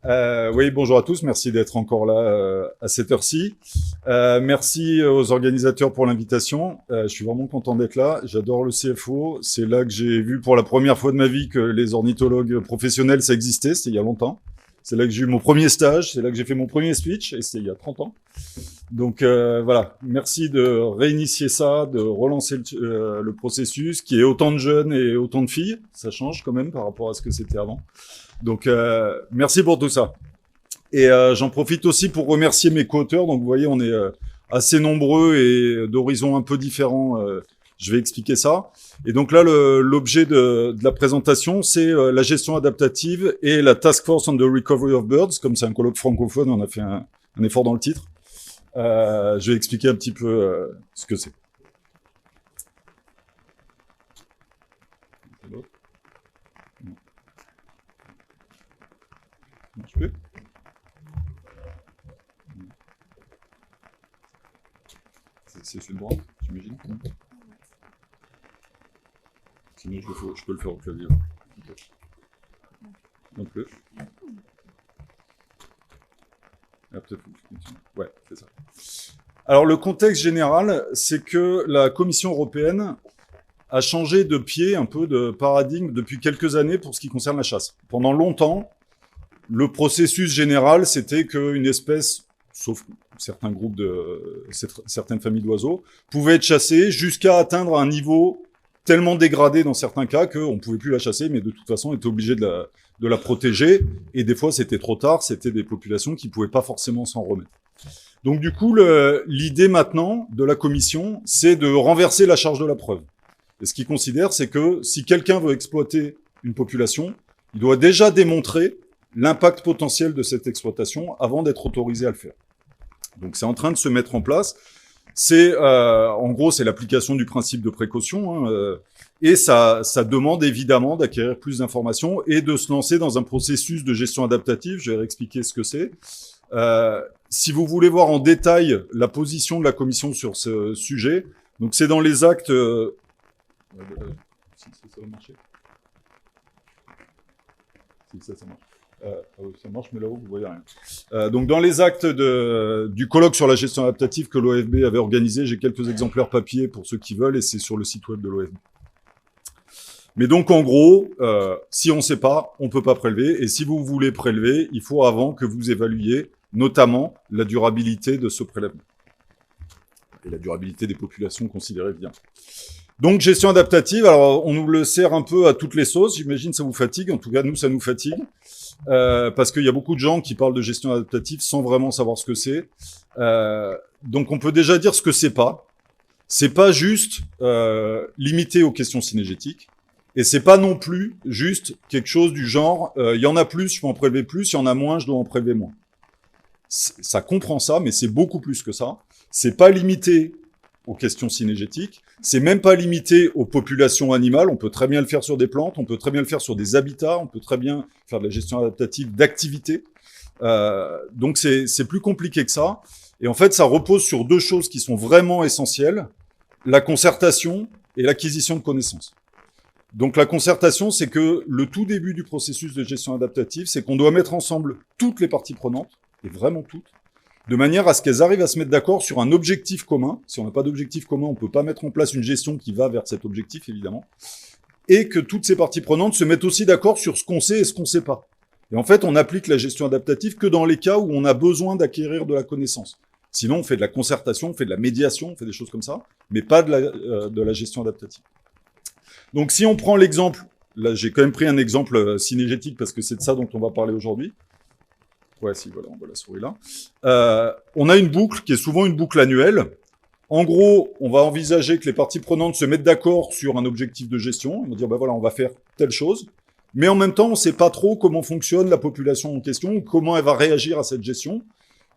Oui, bonjour à tous. Merci d'être encore là à cette heure-ci. Merci aux organisateurs pour l'invitation. Je suis vraiment content d'être là. J'adore le CFO. C'est là que j'ai vu pour la première fois de ma vie que les ornithologues professionnels, ça existait. C'était il y a longtemps. C'est là que j'ai eu mon premier stage. C'est là que j'ai fait mon premier speech. Et c'était il y a 30 ans. Donc voilà, merci de réinitier ça, de relancer le processus, qui est autant de jeunes et autant de filles. Ça change quand même par rapport à ce que c'était avant. Donc, merci pour tout ça. Et j'en profite aussi pour remercier mes co-auteurs. Donc, vous voyez, on est assez nombreux et d'horizons un peu différents. Je vais expliquer ça. Et donc là, l'objet de la présentation, c'est la gestion adaptative et la Task Force on the Recovery of Birds. Comme c'est un colloque francophone, on a fait un effort dans le titre. Je vais expliquer un petit peu ce que c'est. Je peux. C'est celui de droite, j'imagine. Sinon, je peux le faire au clavier. Non plus. Ah, peut-être faut que je continue. Ouais, c'est ça. Alors, le contexte général, c'est que la Commission européenne a changé de pied, un peu de paradigme depuis quelques années pour ce qui concerne la chasse. Pendant longtemps, le processus général, c'était qu'une espèce, sauf certains groupes certaines familles d'oiseaux, pouvait être chassée jusqu'à atteindre un niveau tellement dégradé dans certains cas qu'on ne pouvait plus la chasser, mais de toute façon, on était obligé de la protéger. Et des fois, c'était trop tard, c'était des populations qui ne pouvaient pas forcément s'en remettre. Donc du coup, l'idée maintenant de la Commission, c'est de renverser la charge de la preuve. Et ce qu'ils considèrent, c'est que si quelqu'un veut exploiter une population, il doit déjà démontrer l'impact potentiel de cette exploitation avant d'être autorisé à le faire. Donc c'est en train de se mettre en place. C'est en gros, c'est l'application du principe de précaution, hein, et ça demande évidemment d'acquérir plus d'informations et de se lancer dans un processus de gestion adaptative. Je vais réexpliquer ce que c'est. Si vous voulez voir en détail la position de la Commission sur ce sujet, donc c'est dans les actes. Si ça va marcher. Si ça marche. Ça marche, mais là-haut, vous voyez rien. Donc, dans les actes du colloque sur la gestion adaptative que l'OFB avait organisé, j'ai quelques exemplaires papier pour ceux qui veulent, et c'est sur le site web de l'OFB. Mais donc, en gros, si on ne sait pas, on ne peut pas prélever. Et si vous voulez prélever, il faut avant que vous évaluiez notamment la durabilité de ce prélèvement. Et la durabilité des populations considérées bien. Donc, gestion adaptative, alors on nous le sert un peu à toutes les sauces. J'imagine ça vous fatigue. En tout cas, nous, ça nous fatigue. Parce qu'il y a beaucoup de gens qui parlent de gestion adaptative sans vraiment savoir ce que c'est. Donc, on peut déjà dire ce que c'est pas. C'est pas juste limité aux questions synégétiques. Et c'est pas non plus juste quelque chose du genre, il y en a plus, je peux en prélever plus, il y en a moins, je dois en prélever moins. Ça comprend ça, mais c'est beaucoup plus que ça. C'est pas limité aux questions synégétiques. C'est même pas limité aux populations animales. On peut très bien le faire sur des plantes, on peut très bien le faire sur des habitats, on peut très bien faire de la gestion adaptative d'activités. Donc c'est plus compliqué que ça. Et en fait, ça repose sur deux choses qui sont vraiment essentielles, la concertation et l'acquisition de connaissances. Donc la concertation, c'est que le tout début du processus de gestion adaptative, c'est qu'on doit mettre ensemble toutes les parties prenantes, et vraiment toutes, de manière à ce qu'elles arrivent à se mettre d'accord sur un objectif commun. Si on n'a pas d'objectif commun, on ne peut pas mettre en place une gestion qui va vers cet objectif, évidemment. Et que toutes ces parties prenantes se mettent aussi d'accord sur ce qu'on sait et ce qu'on ne sait pas. Et en fait, on applique la gestion adaptative que dans les cas où on a besoin d'acquérir de la connaissance. Sinon, on fait de la concertation, on fait de la médiation, on fait des choses comme ça, mais pas de la gestion adaptative. Donc si on prend l'exemple, là j'ai quand même pris un exemple synégétique parce que c'est de ça dont on va parler aujourd'hui. Ouais, si, voilà, on voit la souris là. On a une boucle qui est souvent une boucle annuelle. En gros, on va envisager que les parties prenantes se mettent d'accord sur un objectif de gestion. On va dire, ben voilà, on va faire telle chose. Mais en même temps, on ne sait pas trop comment fonctionne la population en question ou comment elle va réagir à cette gestion.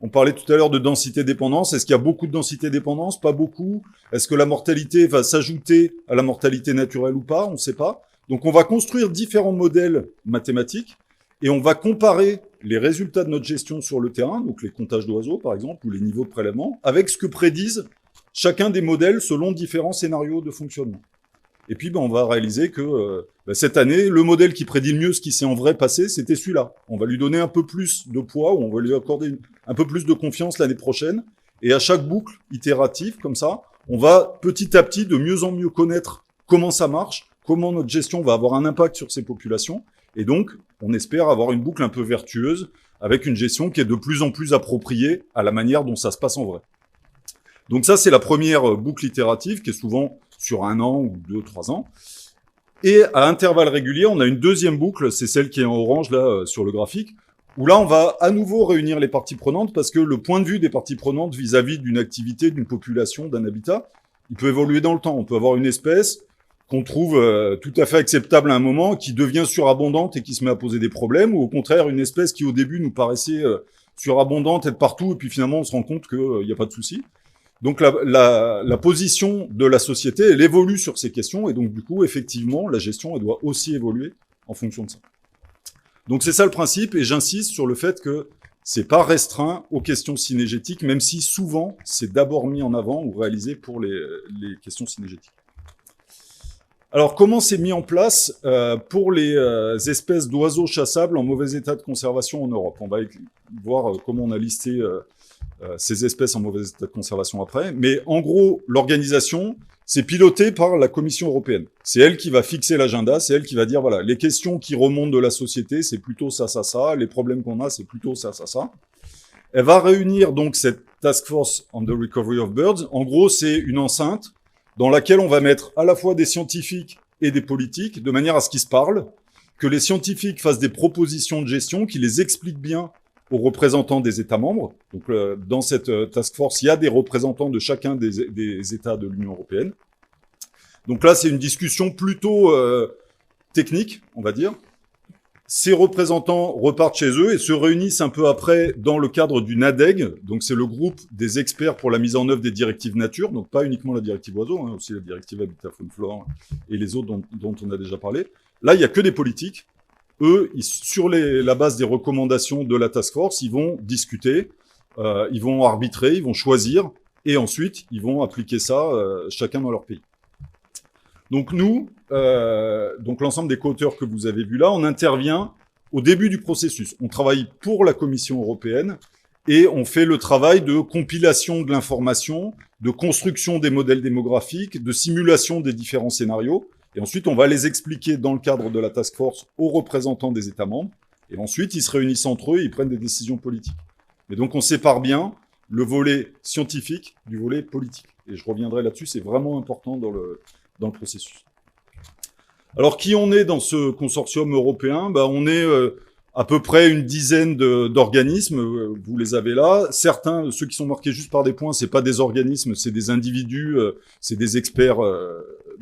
On parlait tout à l'heure de densité-dépendance. Est-ce qu'il y a beaucoup de densité-dépendance? Pas beaucoup. Est-ce que la mortalité va s'ajouter à la mortalité naturelle ou pas? On ne sait pas. Donc on va construire différents modèles mathématiques et on va comparer les résultats de notre gestion sur le terrain, donc les comptages d'oiseaux par exemple, ou les niveaux de prélèvement, avec ce que prédisent chacun des modèles selon différents scénarios de fonctionnement. Et puis, on va réaliser que cette année, le modèle qui prédit le mieux ce qui s'est en vrai passé, c'était celui-là. On va lui donner un peu plus de poids, ou on va lui accorder un peu plus de confiance l'année prochaine. Et à chaque boucle itérative, comme ça, on va petit à petit de mieux en mieux connaître comment ça marche, comment notre gestion va avoir un impact sur ces populations. Et donc, on espère avoir une boucle un peu vertueuse avec une gestion qui est de plus en plus appropriée à la manière dont ça se passe en vrai. Donc ça, c'est la première boucle itérative qui est souvent sur 1 an ou 2, 3 ans. Et à intervalles réguliers, on a une deuxième boucle, c'est celle qui est en orange là sur le graphique, où là, on va à nouveau réunir les parties prenantes parce que le point de vue des parties prenantes vis-à-vis d'une activité, d'une population, d'un habitat, il peut évoluer dans le temps. On peut avoir une espèce qu'on trouve tout à fait acceptable à un moment, qui devient surabondante et qui se met à poser des problèmes, ou au contraire, une espèce qui au début nous paraissait surabondante, être partout, et puis finalement, on se rend compte qu'il n'y a pas de souci. Donc la position de la société, elle évolue sur ces questions, et donc du coup, effectivement, la gestion, elle doit aussi évoluer en fonction de ça. Donc c'est ça le principe, et j'insiste sur le fait que c'est pas restreint aux questions synégétiques, même si souvent c'est d'abord mis en avant ou réalisé pour les questions synégétiques. Alors comment c'est mis en place pour les espèces d'oiseaux chassables en mauvais état de conservation en Europe? On va voir comment on a listé ces espèces en mauvais état de conservation après. Mais en gros, l'organisation, c'est piloté par la Commission européenne. C'est elle qui va fixer l'agenda, c'est elle qui va dire, voilà, les questions qui remontent de la société, c'est plutôt ça, ça, ça. Les problèmes qu'on a, c'est plutôt ça, ça, ça. Elle va réunir donc cette Task Force on the Recovery of Birds. En gros, c'est une enceinte dans laquelle on va mettre à la fois des scientifiques et des politiques, de manière à ce qu'ils se parlent, que les scientifiques fassent des propositions de gestion, qui les expliquent bien aux représentants des États membres. Donc, dans cette task force, il y a des représentants de chacun des États de l'Union européenne. Donc là, c'est une discussion plutôt technique, on va dire. Ces représentants repartent chez eux et se réunissent un peu après dans le cadre du NADEG. Donc, c'est le groupe des experts pour la mise en œuvre des directives nature. Donc, pas uniquement la directive oiseaux, hein, aussi la directive habitat faune flore et les autres dont on a déjà parlé. Là, il n'y a que des politiques. Eux, sur la base des recommandations de la task force, ils vont discuter, ils vont arbitrer, ils vont choisir, et ensuite, ils vont appliquer ça chacun dans leur pays. Donc nous, donc l'ensemble des co-auteurs que vous avez vus là, on intervient au début du processus. On travaille pour la Commission européenne et on fait le travail de compilation de l'information, de construction des modèles démographiques, de simulation des différents scénarios. Et ensuite, on va les expliquer dans le cadre de la task force aux représentants des États membres. Et ensuite, ils se réunissent entre eux et ils prennent des décisions politiques. Et donc, on sépare bien le volet scientifique du volet politique. Et je reviendrai là-dessus, c'est vraiment important dans le processus. Alors, qui on est dans ce consortium européen? On est à peu près une dizaine d'organismes. Vous les avez là. Certains, ceux qui sont marqués juste par des points, c'est pas des organismes, c'est des individus, c'est des experts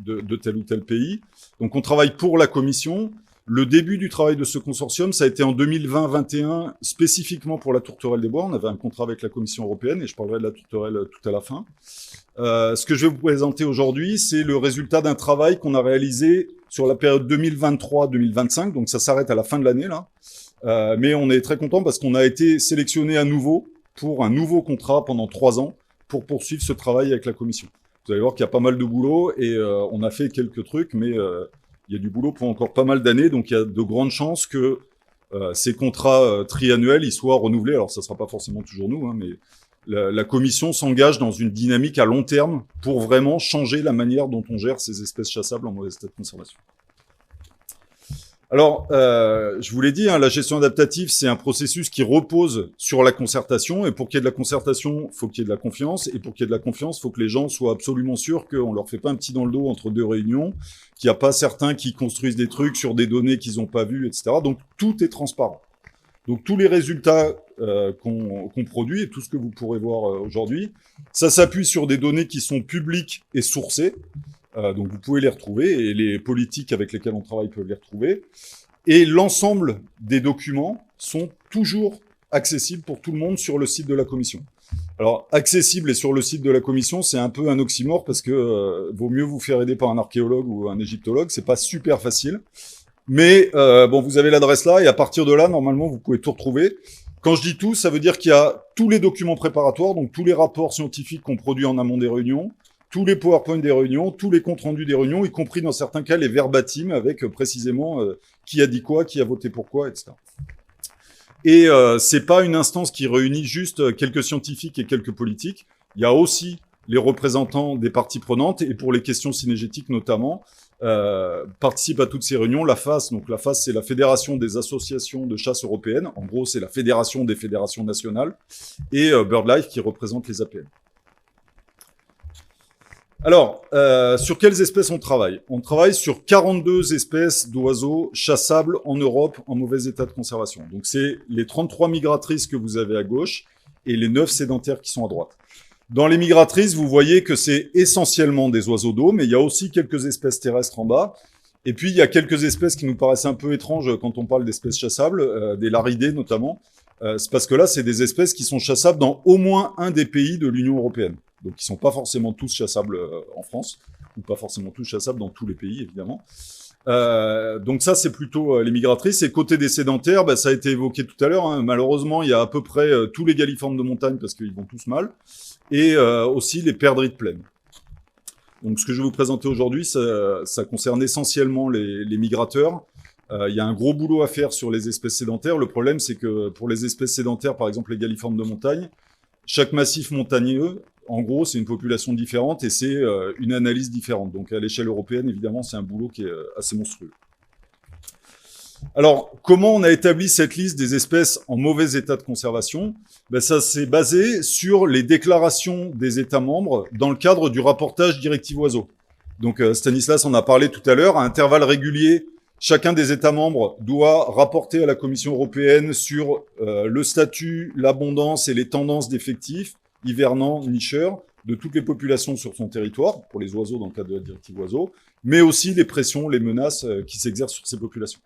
de tel ou tel pays. Donc, on travaille pour la Commission. Le début du travail de ce consortium, ça a été en 2020-21, spécifiquement pour la tourterelle des bois. On avait un contrat avec la Commission européenne, et je parlerai de la tourterelle tout à la fin. Ce que je vais vous présenter aujourd'hui, c'est le résultat d'un travail qu'on a réalisé sur la période 2023-2025. Donc, ça s'arrête à la fin de l'année, là. Mais on est très content parce qu'on a été sélectionné à nouveau pour un nouveau contrat pendant 3 ans pour poursuivre ce travail avec la Commission. Vous allez voir qu'il y a pas mal de boulot et on a fait quelques trucs, mais il y a du boulot pour encore pas mal d'années. Donc, il y a de grandes chances que ces contrats triannuels ils soient renouvelés. Alors, ça sera pas forcément toujours nous, hein, mais la Commission s'engage dans une dynamique à long terme pour vraiment changer la manière dont on gère ces espèces chassables en mauvais état de conservation. Alors, je vous l'ai dit, hein, la gestion adaptative, c'est un processus qui repose sur la concertation. Et pour qu'il y ait de la concertation, il faut qu'il y ait de la confiance. Et pour qu'il y ait de la confiance, il faut que les gens soient absolument sûrs qu'on leur fait pas un petit dans le dos entre 2 réunions, qu'il n'y a pas certains qui construisent des trucs sur des données qu'ils n'ont pas vues, etc. Donc, tout est transparent. Donc, tous les résultats qu'on produit et tout ce que vous pourrez voir aujourd'hui, ça s'appuie sur des données qui sont publiques et sourcées. Donc vous pouvez les retrouver, et les politiques avec lesquelles on travaille peuvent les retrouver. Et l'ensemble des documents sont toujours accessibles pour tout le monde sur le site de la Commission. Alors, accessible et sur le site de la Commission, c'est un peu un oxymore parce que vaut mieux vous faire aider par un archéologue ou un égyptologue, c'est pas super facile. Mais bon, vous avez l'adresse là, et à partir de là, normalement, vous pouvez tout retrouver. Quand je dis tout, ça veut dire qu'il y a tous les documents préparatoires, donc tous les rapports scientifiques qu'on produit en amont des réunions, tous les PowerPoint des réunions, tous les comptes rendus des réunions, y compris dans certains cas les verbatim avec précisément qui a dit quoi, qui a voté pour quoi, etc. Et c'est pas une instance qui réunit juste quelques scientifiques et quelques politiques. Il y a aussi les représentants des parties prenantes et pour les questions synergétiques notamment, participent à toutes ces réunions. La FAS, donc la FAS, c'est la Fédération des associations de chasse européennes. En gros, c'est la fédération des fédérations nationales. Et BirdLife qui représente les APN. Alors, sur quelles espèces on travaille? On travaille sur 42 espèces d'oiseaux chassables en Europe en mauvais état de conservation. Donc, c'est les 33 migratrices que vous avez à gauche et les 9 sédentaires qui sont à droite. Dans les migratrices, vous voyez que c'est essentiellement des oiseaux d'eau, mais il y a aussi quelques espèces terrestres en bas. Et puis, il y a quelques espèces qui nous paraissent un peu étranges quand on parle d'espèces chassables, des laridés notamment. C'est parce que là, c'est des espèces qui sont chassables dans au moins un des pays de l'Union européenne. Donc, ils sont pas forcément tous chassables en France, ou pas forcément tous chassables dans tous les pays, évidemment. Donc ça, c'est plutôt les migratrices. Et côté des sédentaires, bah, ça a été évoqué tout à l'heure. Hein. Malheureusement, il y a à peu près tous les galliformes de montagne parce qu'ils vont tous mal. Et aussi les perdrix de plaine. Donc ce que je vais vous présenter aujourd'hui, ça concerne essentiellement les migrateurs. Il y a un gros boulot à faire sur les espèces sédentaires. Le problème, c'est que pour les espèces sédentaires, par exemple les galliformes de montagne, chaque massif montagneux, en gros, c'est une population différente et c'est une analyse différente. Donc à l'échelle européenne, évidemment, c'est un boulot qui est assez monstrueux. Alors, comment on a établi cette liste des espèces en mauvais état de conservation? Ben, ça s'est basé sur les déclarations des États membres dans le cadre du rapportage directive oiseaux. Donc, Stanislas en a parlé tout à l'heure. À intervalles réguliers, chacun des États membres doit rapporter à la Commission européenne sur le statut, l'abondance et les tendances d'effectifs, hivernants, nicheurs, de toutes les populations sur son territoire, pour les oiseaux dans le cadre de la directive oiseaux, mais aussi les pressions, les menaces qui s'exercent sur ces populations.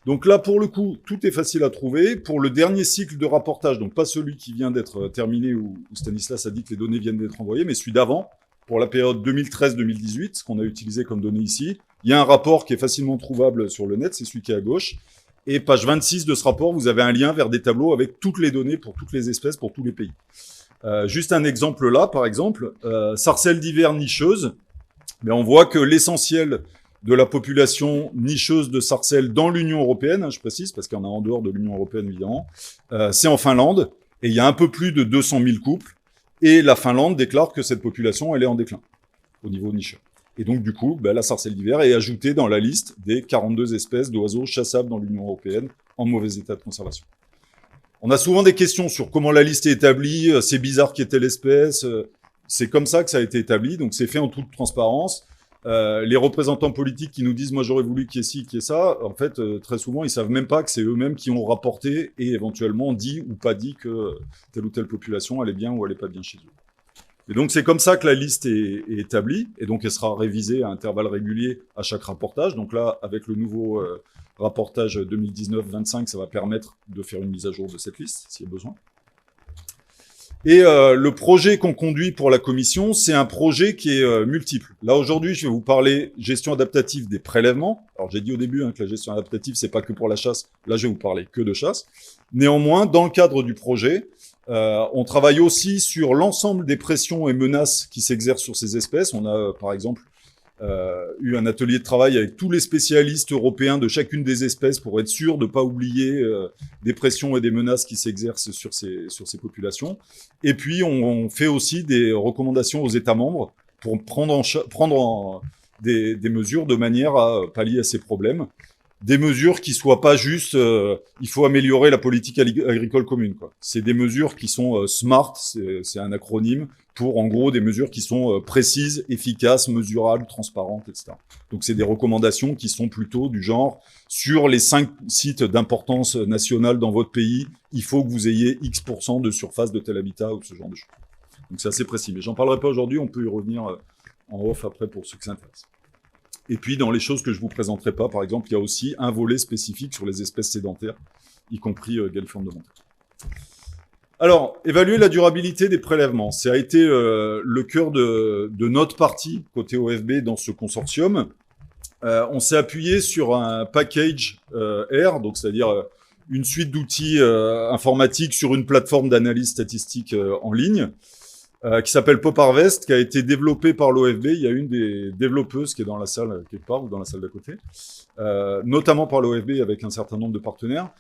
Donc là, pour le coup, tout est facile à trouver. Pour le dernier cycle de rapportage, donc pas celui qui vient d'être terminé où Stanislas a dit que les données viennent d'être envoyées, mais celui d'avant, pour la période 2013-2018, ce qu'on a utilisé comme données ici, il y a un rapport qui est facilement trouvable sur le net, c'est celui qui est à gauche. Et page 26 de ce rapport, vous avez un lien vers des tableaux avec toutes les données pour toutes les espèces, pour tous les pays. Juste un exemple là, par exemple, sarcelles d'hiver nicheuses, mais on voit que l'essentiel de la population nicheuse de sarcelles dans l'Union européenne, hein, je précise, parce qu'il y en a en dehors de l'Union européenne, évidemment, c'est en Finlande, et il y a un peu plus de 200 000 couples, et la Finlande déclare que cette population, elle est en déclin, au niveau nicheux. Et donc, du coup, la sarcelle d'hiver est ajoutée dans la liste des 42 espèces d'oiseaux chassables dans l'Union européenne en mauvais état de conservation. On a souvent des questions sur comment la liste est établie, c'est bizarre qu'il y ait telle espèce, c'est comme ça que ça a été établi, donc c'est fait en toute transparence. Les représentants politiques qui nous disent « moi j'aurais voulu qu'il y ait ci, qu'il y ait ça », en fait, très souvent, ils savent même pas que c'est eux-mêmes qui ont rapporté et éventuellement dit ou pas dit que telle ou telle population allait bien ou allait pas bien chez eux. Et donc, c'est comme ça que la liste est établie, et donc elle sera révisée à intervalles réguliers à chaque rapportage. Donc là, avec le nouveau rapportage 2019-25, ça va permettre de faire une mise à jour de cette liste, s'il y a besoin. Et le projet qu'on conduit pour la commission, c'est un projet qui est multiple. Là, aujourd'hui, je vais vous parler gestion adaptative des prélèvements. Alors, j'ai dit au début que la gestion adaptative, c'est pas que pour la chasse. Là, je vais vous parler que de chasse. Néanmoins, dans le cadre du projet, on travaille aussi sur l'ensemble des pressions et menaces qui s'exercent sur ces espèces. On a, par exemple, eu un atelier de travail avec tous les spécialistes européens de chacune des espèces pour être sûr de ne pas oublier des pressions et des menaces qui s'exercent sur ces populations. Et puis, on fait aussi des recommandations aux États membres pour prendre des mesures de manière à pallier à ces problèmes. Des mesures qui soient pas juste il faut améliorer la politique agricole commune, quoi. C'est des mesures qui sont SMART, c'est un acronyme pour en gros des mesures qui sont précises, efficaces, mesurables, transparentes, etc. Donc c'est des recommandations qui sont plutôt du genre sur les 5 sites d'importance nationale dans votre pays, il faut que vous ayez X% de surface de tel habitat ou ce genre de choses. Donc c'est assez précis, mais j'en parlerai pas aujourd'hui, on peut y revenir en off après pour ceux qui s'intéressent. Et puis, dans les choses que je vous présenterai pas, par exemple, il y a aussi un volet spécifique sur les espèces sédentaires, y compris galliformes de montagne. Alors, évaluer la durabilité des prélèvements. Ça a été le cœur de notre partie, côté OFB, dans ce consortium. On s'est appuyé sur un package R, donc c'est-à-dire une suite d'outils informatiques sur une plateforme d'analyse statistique en ligne. qui s'appelle Pop Harvest, qui a été développé par l'OFB. Il y a une des développeuses qui est dans la salle quelque part ou dans la salle d'à côté, notamment par l'OFB avec un certain nombre de partenaires.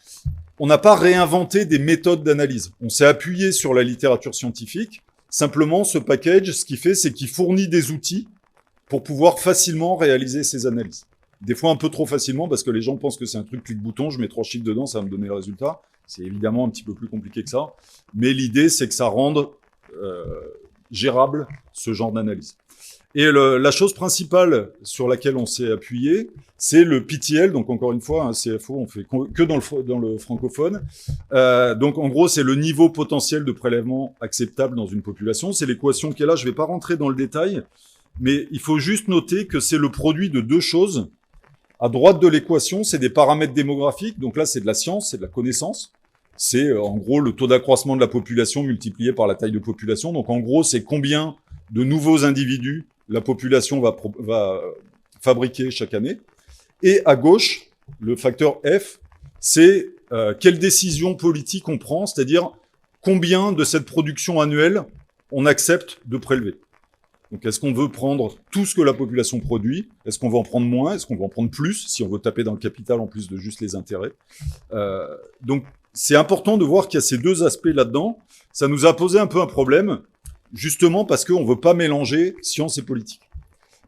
On n'a pas réinventé des méthodes d'analyse. On s'est appuyé sur la littérature scientifique. Simplement, ce package, ce qu'il fait, c'est qu'il fournit des outils pour pouvoir facilement réaliser ces analyses. Des fois un peu trop facilement parce que les gens pensent que c'est un truc clic-bouton, je mets 3 chiffres dedans, ça va me donner le résultat. C'est évidemment un petit peu plus compliqué que ça. Mais l'idée, c'est que ça rende gérable ce genre d'analyse. Et la chose principale sur laquelle on s'est appuyé, c'est le PTL. Donc encore une fois, un CFO, on fait que dans le francophone. Donc en gros, c'est le niveau potentiel de prélèvement acceptable dans une population. C'est l'équation qui est là. Je ne vais pas rentrer dans le détail, mais il faut juste noter que c'est le produit de deux choses. À droite de l'équation, c'est des paramètres démographiques. Donc là, c'est de la science, c'est de la connaissance. C'est en gros le taux d'accroissement de la population multiplié par la taille de population. Donc en gros, c'est combien de nouveaux individus la population va fabriquer chaque année. Et à gauche, le facteur F, c'est quelle décision politique on prend, c'est-à-dire combien de cette production annuelle on accepte de prélever. Donc est-ce qu'on veut prendre tout ce que la population produit? Est-ce qu'on veut en prendre moins? Est-ce qu'on veut en prendre plus, si on veut taper dans le capital en plus de juste les intérêts? Donc c'est important de voir qu'il y a ces deux aspects là-dedans. Ça nous a posé un peu un problème, justement parce qu'on ne veut pas mélanger science et politique.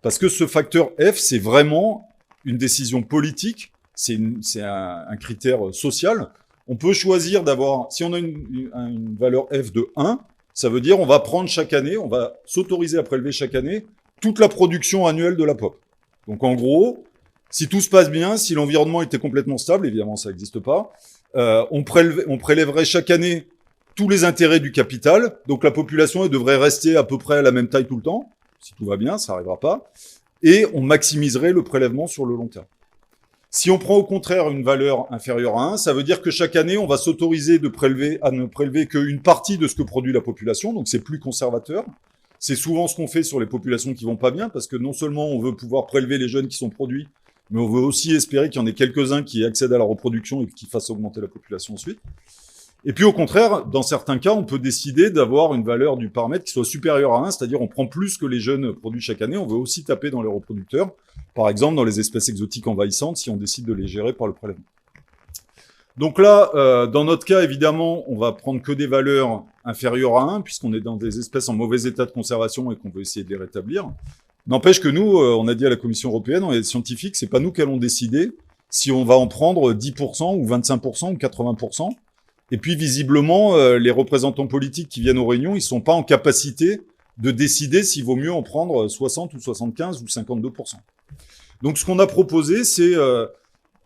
Parce que ce facteur F, c'est vraiment une décision politique, c'est un critère social. On peut choisir d'avoir, si on a une valeur F de 1, ça veut dire on va prendre chaque année, on va s'autoriser à prélever chaque année toute la production annuelle de la pop. Donc en gros, si tout se passe bien, si l'environnement était complètement stable, évidemment ça n'existe pas, on prélèverait chaque année tous les intérêts du capital, donc la population elle devrait rester à peu près à la même taille tout le temps, si tout va bien, ça n'arrivera pas, et on maximiserait le prélèvement sur le long terme. Si on prend au contraire une valeur inférieure à 1, ça veut dire que chaque année, on va s'autoriser à ne prélever qu'une partie de ce que produit la population, donc c'est plus conservateur. C'est souvent ce qu'on fait sur les populations qui vont pas bien, parce que non seulement on veut pouvoir prélever les jeunes qui sont produits, mais on veut aussi espérer qu'il y en ait quelques-uns qui accèdent à la reproduction et qui fassent augmenter la population ensuite. Et puis au contraire, dans certains cas, on peut décider d'avoir une valeur du paramètre qui soit supérieure à 1, c'est-à-dire on prend plus que les jeunes produits chaque année, on veut aussi taper dans les reproducteurs, par exemple dans les espèces exotiques envahissantes, si on décide de les gérer par le prélèvement. Donc là, dans notre cas, évidemment, on va prendre que des valeurs inférieures à 1, puisqu'on est dans des espèces en mauvais état de conservation et qu'on veut essayer de les rétablir. N'empêche que nous, on a dit à la Commission européenne, on est scientifiques, c'est pas nous qui allons décider si on va en prendre 10% ou 25% ou 80%. Et puis, visiblement, les représentants politiques qui viennent aux réunions, ils sont pas en capacité de décider s'il vaut mieux en prendre 60 ou 75 ou 52%. Donc, ce qu'on a proposé, c'est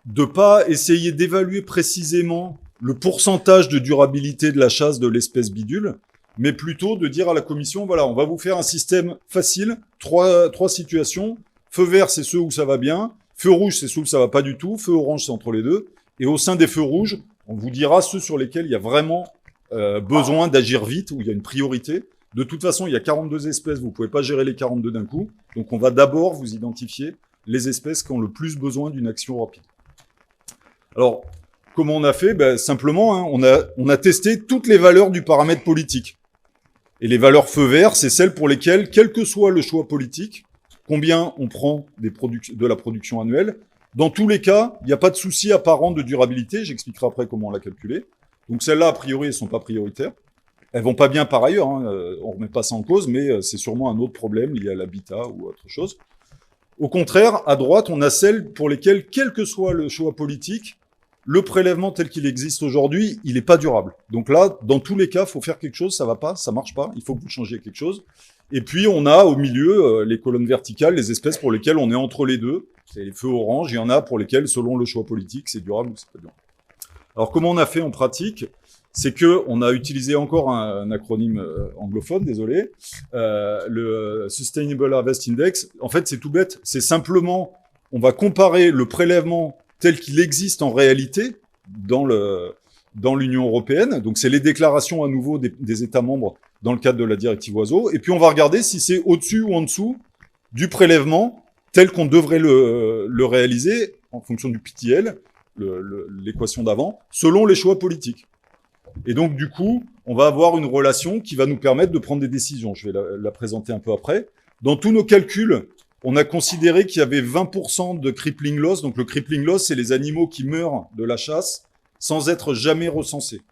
de pas essayer d'évaluer précisément le pourcentage de durabilité de la chasse de l'espèce bidule, mais plutôt de dire à la Commission, voilà, on va vous faire un système facile, trois situations. Feu vert, c'est ceux où ça va bien. Feu rouge, c'est ceux où ça va pas du tout. Feu orange, c'est entre les deux. Et au sein des feux rouges, on vous dira ceux sur lesquels il y a vraiment besoin d'agir vite, où il y a une priorité. De toute façon, il y a 42 espèces, vous pouvez pas gérer les 42 d'un coup. Donc on va d'abord vous identifier les espèces qui ont le plus besoin d'une action rapide. Alors, comment on a fait? Simplement, hein, on a testé toutes les valeurs du paramètre politique. Et les valeurs feu vert, c'est celles pour lesquelles, quel que soit le choix politique, combien on prend de la production annuelle, dans tous les cas, il n'y a pas de souci apparent de durabilité. J'expliquerai après comment on l'a calculé. Donc celles-là, a priori, elles sont pas prioritaires. Elles vont pas bien par ailleurs, hein, on remet pas ça en cause, mais c'est sûrement un autre problème lié à l'habitat ou autre chose. Au contraire, à droite, on a celles pour lesquelles, quel que soit le choix politique, le prélèvement tel qu'il existe aujourd'hui, il n'est pas durable. Donc là, dans tous les cas, il faut faire quelque chose, ça va pas, ça marche pas, il faut que vous changiez quelque chose. Et puis, on a au milieu les colonnes verticales, les espèces pour lesquelles on est entre les deux. C'est les feux orange, il y en a pour lesquels, selon le choix politique, c'est durable ou c'est pas durable. Alors, comment on a fait en pratique? C'est que on a utilisé encore un acronyme anglophone, désolé, le Sustainable Harvest Index. En fait, c'est tout bête. C'est simplement, on va comparer le prélèvement tel qu'il existe en réalité dans l'Union européenne. Donc, c'est les déclarations à nouveau des États membres dans le cadre de la directive oiseaux. Et puis, on va regarder si c'est au-dessus ou en dessous du prélèvement tel qu'on devrait le réaliser en fonction du PTL, l'équation d'avant, selon les choix politiques. Et donc, du coup, on va avoir une relation qui va nous permettre de prendre des décisions. Je vais la présenter un peu après. Dans tous nos calculs, on a considéré qu'il y avait 20% de crippling loss. Donc le crippling loss, c'est les animaux qui meurent de la chasse sans être jamais recensés.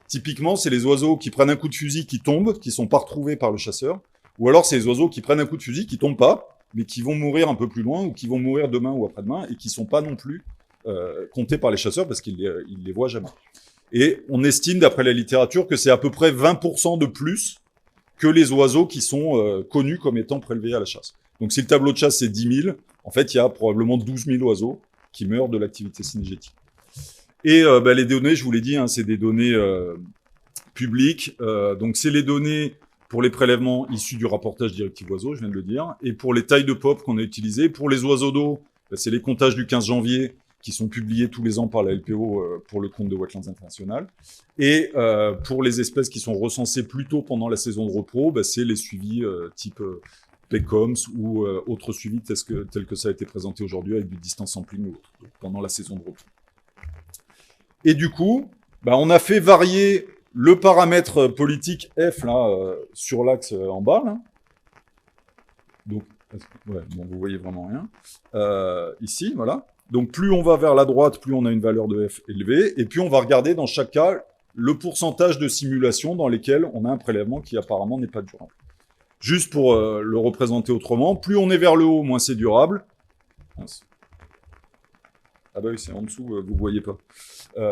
Typiquement, c'est les oiseaux qui prennent un coup de fusil, qui tombent, qui sont pas retrouvés par le chasseur. Ou alors, c'est les oiseaux qui prennent un coup de fusil, qui tombent pas, mais qui vont mourir un peu plus loin, ou qui vont mourir demain ou après-demain, et qui sont pas non plus comptés par les chasseurs parce qu'ils les voient jamais. Et on estime, d'après la littérature, que c'est à peu près 20% de plus que les oiseaux qui sont connus comme étant prélevés à la chasse. Donc, si le tableau de chasse, c'est 10 000, en fait, il y a probablement 12 000 oiseaux qui meurent de l'activité cynégétique. Et les données, je vous l'ai dit, c'est des données publiques. Donc, c'est les données pour les prélèvements issus du rapportage directif oiseaux, je viens de le dire, et pour les tailles de pop qu'on a utilisées. Pour les oiseaux d'eau, c'est les comptages du 15 janvier qui sont publiés tous les ans par la LPO pour le compte de Wetlands International. Et pour les espèces qui sont recensées plus tôt pendant la saison de repos, c'est les suivis type PECOMS ou autres suivis tels que ça a été présenté aujourd'hui avec du distance sampling ou autre, pendant la saison de repos. Et du coup, on a fait varier le paramètre politique F là sur l'axe en bas. Là. Donc, vous voyez vraiment rien. Ici, voilà. Donc, plus on va vers la droite, plus on a une valeur de F élevée. Et puis, on va regarder dans chaque cas le pourcentage de simulations dans lesquelles on a un prélèvement qui apparemment n'est pas durable. Juste pour le représenter autrement, plus on est vers le haut, moins c'est durable. Ah bah oui, c'est en dessous, vous ne voyez pas.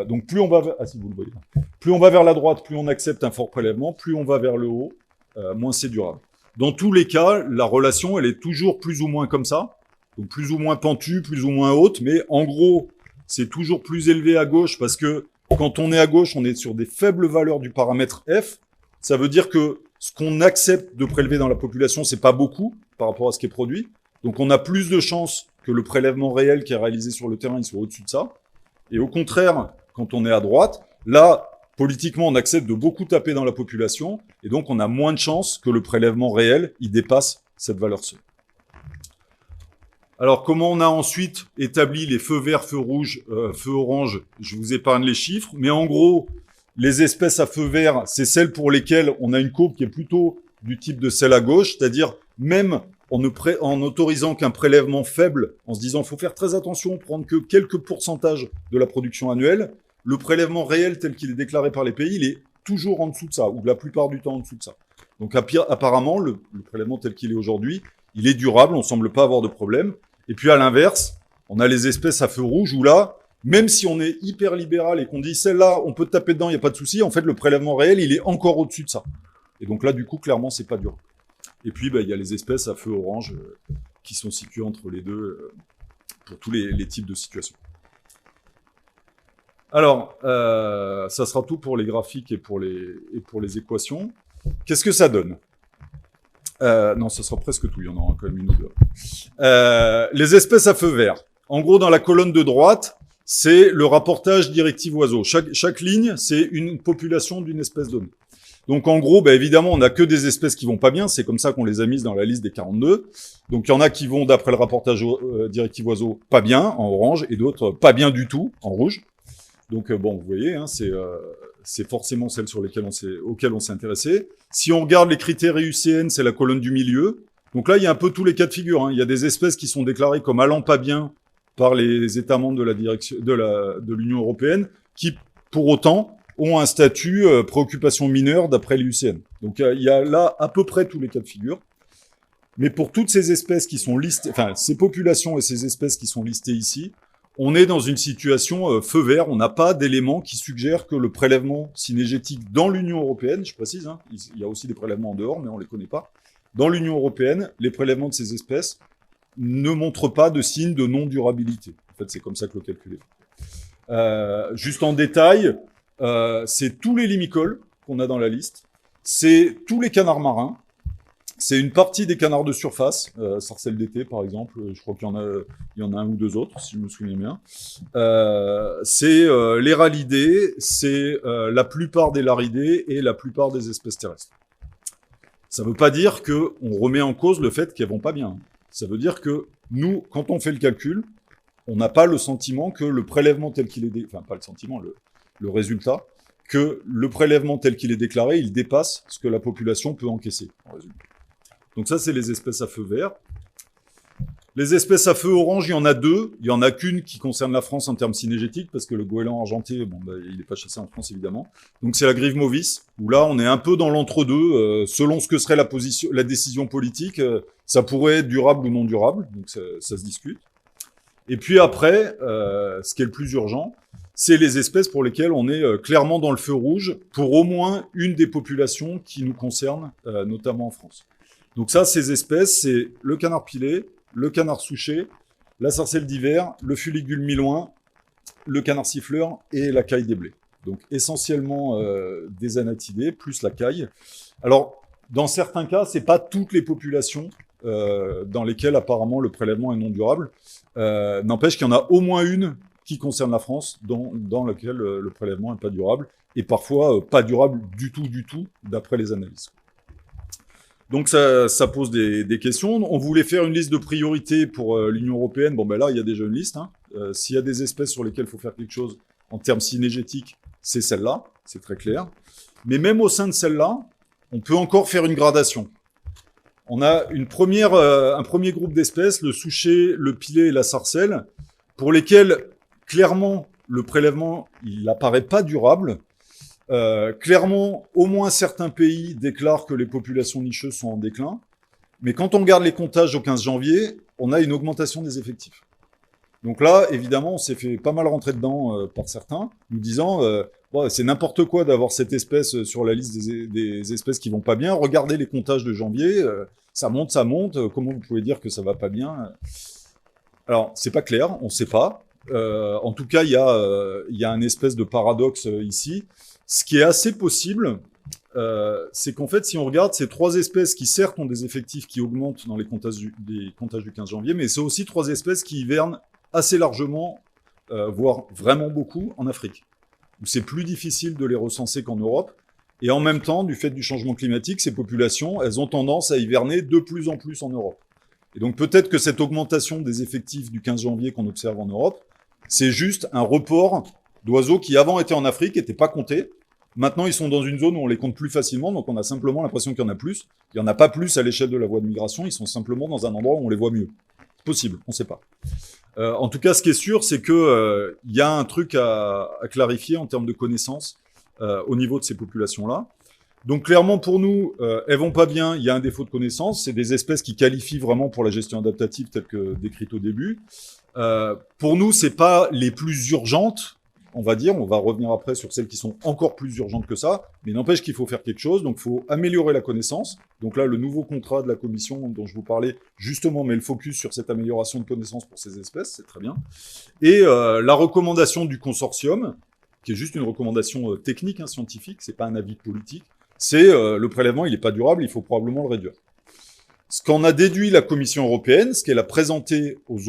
Donc plus on va vers... Ah si, vous le voyez. Plus on va vers la droite, plus on accepte un fort prélèvement, plus on va vers le haut, moins c'est durable. Dans tous les cas, la relation, elle est toujours plus ou moins comme ça. Donc plus ou moins pentue, plus ou moins haute, mais en gros, c'est toujours plus élevé à gauche parce que quand on est à gauche, on est sur des faibles valeurs du paramètre F. Ça veut dire que ce qu'on accepte de prélever dans la population, c'est pas beaucoup par rapport à ce qui est produit. Donc on a plus de chances que le prélèvement réel qui est réalisé sur le terrain, il soit au-dessus de ça. Et au contraire, quand on est à droite, là, politiquement, on accepte de beaucoup taper dans la population, et donc on a moins de chances que le prélèvement réel, il dépasse cette valeur seuil. Alors, comment on a ensuite établi les feux verts, feux rouges, feux orange? Je vous épargne les chiffres, mais en gros, les espèces à feu vert, c'est celles pour lesquelles on a une courbe qui est plutôt du type de celle à gauche, c'est-à-dire même en autorisant qu'un prélèvement faible, en se disant il faut faire très attention, prendre que quelques pourcentages de la production annuelle, le prélèvement réel tel qu'il est déclaré par les pays, il est toujours en dessous de ça, ou la plupart du temps en dessous de ça. Donc apparemment, le prélèvement tel qu'il est aujourd'hui, il est durable, on ne semble pas avoir de problème. Et puis à l'inverse, on a les espèces à feu rouge, où là, même si on est hyper libéral et qu'on dit celle-là, on peut taper dedans, il n'y a pas de souci, en fait le prélèvement réel, il est encore au-dessus de ça. Et donc là, du coup, clairement, c'est pas durable. Et puis, il y a les espèces à feu orange qui sont situées entre les deux pour tous les types de situations. Alors, ça sera tout pour les graphiques et pour les équations. Qu'est-ce que ça donne? Non, ça sera presque tout, il y en aura quand même une ou deux. Les espèces à feu vert. En gros, dans la colonne de droite, c'est le rapportage directive oiseau. Chaque ligne, c'est une population d'une espèce donnée. Donc en gros, évidemment, on n'a que des espèces qui vont pas bien. C'est comme ça qu'on les a mises dans la liste des 42. Donc il y en a qui vont, d'après le rapportage directive oiseau, pas bien, en orange, et d'autres pas bien du tout, en rouge. Donc vous voyez, c'est forcément celles auxquelles on s'est intéressé. Si on regarde les critères IUCN, c'est la colonne du milieu. Donc là, il y a un peu tous les cas de figure. Il y a des espèces qui sont déclarées comme allant pas bien par les États membres de l'Union européenne, qui, pour autant, ont un statut préoccupation mineure d'après l'IUCN. Donc il y a là à peu près tous les cas de figure. Mais pour toutes ces espèces qui sont listées, enfin ces populations et ces espèces qui sont listées ici, on est dans une situation feu vert. On n'a pas d'éléments qui suggèrent que le prélèvement cynégétique dans l'Union européenne, je précise, il y a aussi des prélèvements en dehors, mais on les connaît pas. Dans l'Union européenne, les prélèvements de ces espèces ne montrent pas de signes de non-durabilité. En fait, c'est comme ça que le calcul est fait. Juste en détail, c'est tous les limicoles qu'on a dans la liste, c'est tous les canards marins, c'est une partie des canards de surface, sarcelles d'été par exemple, je crois qu'il y en a un ou deux autres, si je me souviens bien. C'est les ralidés, c'est la plupart des laridés et la plupart des espèces terrestres. Ça ne veut pas dire qu'on remet en cause le fait qu'elles vont pas bien. Ça veut dire que nous, quand on fait le calcul, on n'a pas le sentiment que le prélèvement tel qu'il est... Enfin, pas le sentiment, le résultat, que le prélèvement tel qu'il est déclaré, il dépasse ce que la population peut encaisser, en résumé. Donc ça, c'est les espèces à feu vert. Les espèces à feu orange, il y en a deux. Il y en a qu'une qui concerne la France en termes synégétiques, parce que le goéland argenté, bon, bah, il n'est pas chassé en France, évidemment. Donc c'est la grive Movis, où là, on est un peu dans l'entre-deux. Selon ce que serait la décision politique, ça pourrait être durable ou non durable. Donc ça se discute. Et puis après, ce qui est le plus urgent, c'est les espèces pour lesquelles on est clairement dans le feu rouge, pour au moins une des populations qui nous concernent, notamment en France. Donc ça, ces espèces, c'est le canard pilé, le canard souchet, la sarcelle d'hiver, le fuligule milouin, le canard siffleur et la caille des blés. Donc essentiellement des anatidés, plus la caille. Alors, dans certains cas, c'est pas toutes les populations dans lesquelles apparemment le prélèvement est non durable. N'empêche qu'il y en a au moins une qui concerne la France, dans laquelle le prélèvement n'est pas durable, et parfois pas durable du tout, d'après les analyses. Donc ça pose des questions. On voulait faire une liste de priorités pour l'Union européenne. Bon, ben là, il y a déjà une liste. Hein. S'il y a des espèces sur lesquelles il faut faire quelque chose en termes synégétiques, c'est celle-là, c'est très clair. Mais même au sein de celle-là, on peut encore faire une gradation. On a un premier groupe d'espèces, le souchet, le pilé et la sarcelle, pour lesquels, clairement, le prélèvement, il n'apparaît pas durable. Clairement, au moins certains pays déclarent que les populations nicheuses sont en déclin. Mais quand on regarde les comptages au 15 janvier, on a une augmentation des effectifs. Donc là, évidemment, on s'est fait pas mal rentrer dedans par certains, nous disant bon, c'est n'importe quoi d'avoir cette espèce sur la liste des espèces qui vont pas bien. Regardez les comptages de janvier, ça monte. Comment vous pouvez dire que ça va pas bien? Alors, c'est pas clair, on sait pas. En tout cas, il y a un espèce de paradoxe ici. Ce qui est assez possible, c'est qu'en fait, si on regarde ces trois espèces qui certes ont des effectifs qui augmentent dans les comptages du 15 janvier, mais c'est aussi trois espèces qui hivernent assez largement, voire vraiment beaucoup, en Afrique, où c'est plus difficile de les recenser qu'en Europe. Et en même temps, du fait du changement climatique, ces populations, elles ont tendance à hiverner de plus en plus en Europe. Et donc peut-être que cette augmentation des effectifs du 15 janvier qu'on observe en Europe, c'est juste un report d'oiseaux qui avant étaient en Afrique, n'étaient pas comptés. Maintenant, ils sont dans une zone où on les compte plus facilement, donc on a simplement l'impression qu'il y en a plus. Il n'y en a pas plus à l'échelle de la voie de migration, ils sont simplement dans un endroit où on les voit mieux. C'est possible, on ne sait pas. En tout cas, ce qui est sûr, c'est que y a un truc à clarifier en termes de connaissances au niveau de ces populations-là. Donc clairement, pour nous, elles vont pas bien, il y a un défaut de connaissance. C'est des espèces qui qualifient vraiment pour la gestion adaptative telle que décrite au début. Pour nous, c'est pas les plus urgentes, on va dire. On va revenir après sur celles qui sont encore plus urgentes que ça. Mais n'empêche qu'il faut faire quelque chose. Donc, il faut améliorer la connaissance. Donc là, le nouveau contrat de la commission dont je vous parlais, justement, met le focus sur cette amélioration de connaissance pour ces espèces. C'est très bien. Et la recommandation du consortium, qui est juste une recommandation technique, hein, scientifique, c'est pas un avis politique, c'est le prélèvement, il n'est pas durable, il faut probablement le réduire. Ce qu'en a déduit la Commission européenne, ce qu'elle a présenté aux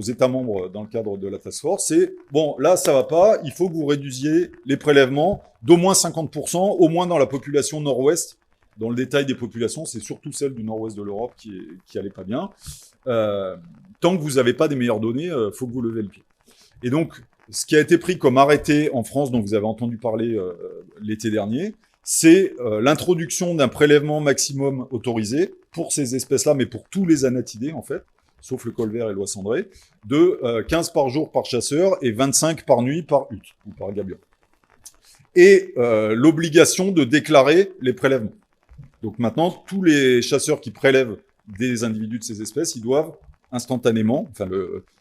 États membres dans le cadre de la task force, c'est bon, là ça va pas, il faut que vous réduisiez les prélèvements d'au moins 50%, au moins dans la population nord-ouest. Dans le détail des populations, c'est surtout celle du nord-ouest de l'Europe qui allait pas bien. Tant que vous n'avez pas des meilleures données, faut que vous levez le pied. Et donc, ce qui a été pris comme arrêté en France, dont vous avez entendu parler l'été dernier, c'est l'introduction d'un prélèvement maximum autorisé pour ces espèces-là, mais pour tous les anatidés, en fait, sauf le colvert et l'oie cendrée, de 15 par jour par chasseur et 25 par nuit par hutte ou par gabion. Et l'obligation de déclarer les prélèvements. Donc maintenant, tous les chasseurs qui prélèvent des individus de ces espèces, ils doivent instantanément,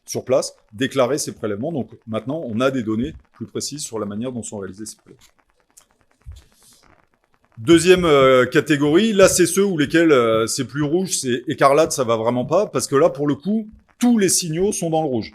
sur place, déclarer ces prélèvements. Donc maintenant, on a des données plus précises sur la manière dont sont réalisés ces prélèvements. Deuxième catégorie, là c'est ceux où lesquels c'est plus rouge, c'est écarlate, ça va vraiment pas, parce que là pour le coup, tous les signaux sont dans le rouge.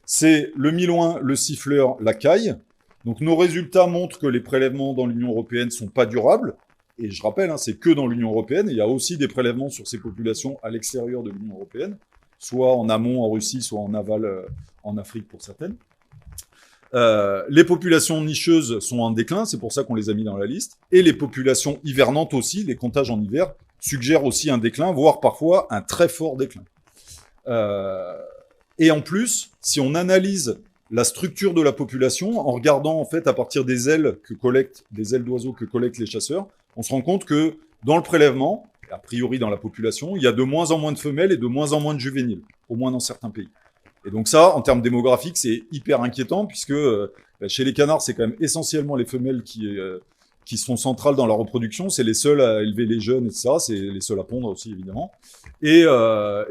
C'est le milouin, le siffleur, la caille. Donc nos résultats montrent que les prélèvements dans l'Union européenne sont pas durables. Et je rappelle, hein, c'est que dans l'Union européenne. Il y a aussi des prélèvements sur ces populations à l'extérieur de l'Union européenne, soit en amont en Russie, soit en aval en Afrique pour certaines. Les populations nicheuses sont en déclin, c'est pour ça qu'on les a mis dans la liste. Et les populations hivernantes aussi, les comptages en hiver, suggèrent aussi un déclin, voire parfois un très fort déclin. Et en plus, si on analyse la structure de la population en regardant en fait à partir des ailes d'oiseaux que collectent les chasseurs. On se rend compte que dans le prélèvement, a priori dans la population, il y a de moins en moins de femelles et de moins en moins de juvéniles, au moins dans certains pays. Et donc ça, en termes démographiques, c'est hyper inquiétant puisque chez les canards, c'est quand même essentiellement les femelles qui sont centrales dans la reproduction. C'est les seuls à élever les jeunes, etc. C'est les seuls à pondre aussi, évidemment. Et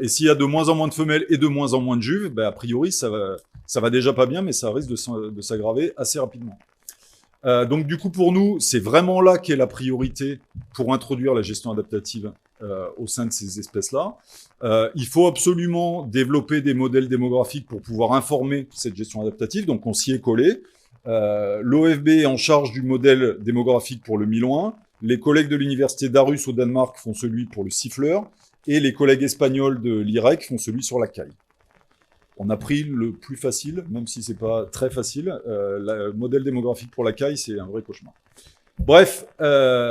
s'il y a de moins en moins de femelles et de moins en moins de juves, a priori, ça va déjà pas bien, mais ça risque de s'aggraver assez rapidement. Donc du coup, pour nous, c'est vraiment là qu'est la priorité pour introduire la gestion adaptative au sein de ces espèces-là. Il faut absolument développer des modèles démographiques pour pouvoir informer cette gestion adaptative, donc on s'y est collé. L'OFB est en charge du modèle démographique pour le milouin, les collègues de l'université d'Aarhus au Danemark font celui pour le siffleur, et les collègues espagnols de l'IREC font celui sur la caille. On a pris le plus facile, même si c'est pas très facile. Le modèle démographique pour la caille, c'est un vrai cauchemar. Bref,